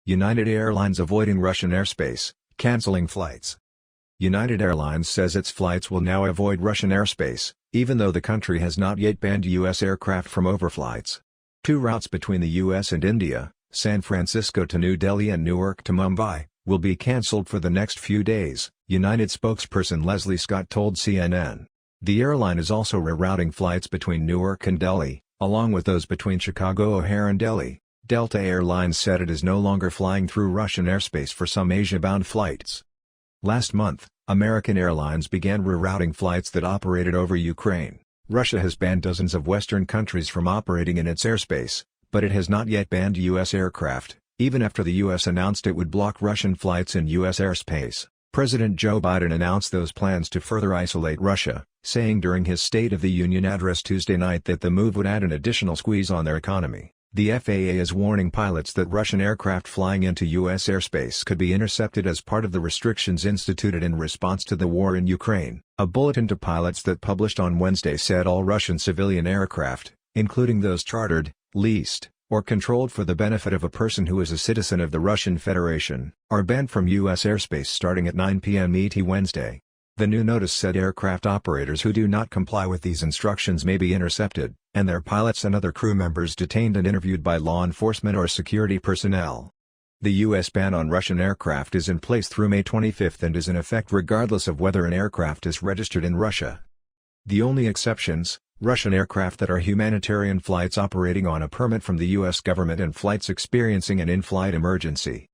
United Airlines avoiding Russian airspace, canceling flights. United Airlines says its flights will now avoid Russian airspace, even though the country has not yet banned U.S. aircraft from overflights. Two routes between the U.S. and India, San Francisco to New Delhi and Newark to Mumbai, will be cancelled for the next few days, United spokesperson Leslie Scott told CNN. The airline is also rerouting flights between Newark and Delhi, along with those between Chicago O'Hare and Delhi. Delta Airlines said it is no longer flying through Russian airspace for some Asia-bound flights. Last month, American Airlines began rerouting flights that operated over Ukraine. Russia has banned dozens of Western countries from operating in its airspace, but it has not yet banned U.S. aircraft, even after the U.S. announced it would block Russian flights in U.S. airspace. President Joe Biden announced those plans to further isolate Russia, saying during his State of the Union address Tuesday night that the move would add an additional squeeze on their economy. The FAA is warning pilots that Russian aircraft flying into U.S. airspace could be intercepted as part of the restrictions instituted in response to the war in Ukraine. A bulletin to pilots that published on Wednesday said all Russian civilian aircraft, including those chartered, leased, or controlled for the benefit of a person who is a citizen of the Russian Federation, are banned from U.S. airspace starting at 9 p.m. ET Wednesday. The new notice said aircraft operators who do not comply with these instructions may be intercepted, and their pilots and other crew members detained and interviewed by law enforcement or security personnel. The U.S. ban on Russian aircraft is in place through May 25 and is in effect regardless of whether an aircraft is registered in Russia. The only exceptions, Russian aircraft that are humanitarian flights operating on a permit from the U.S. government and flights experiencing an in-flight emergency.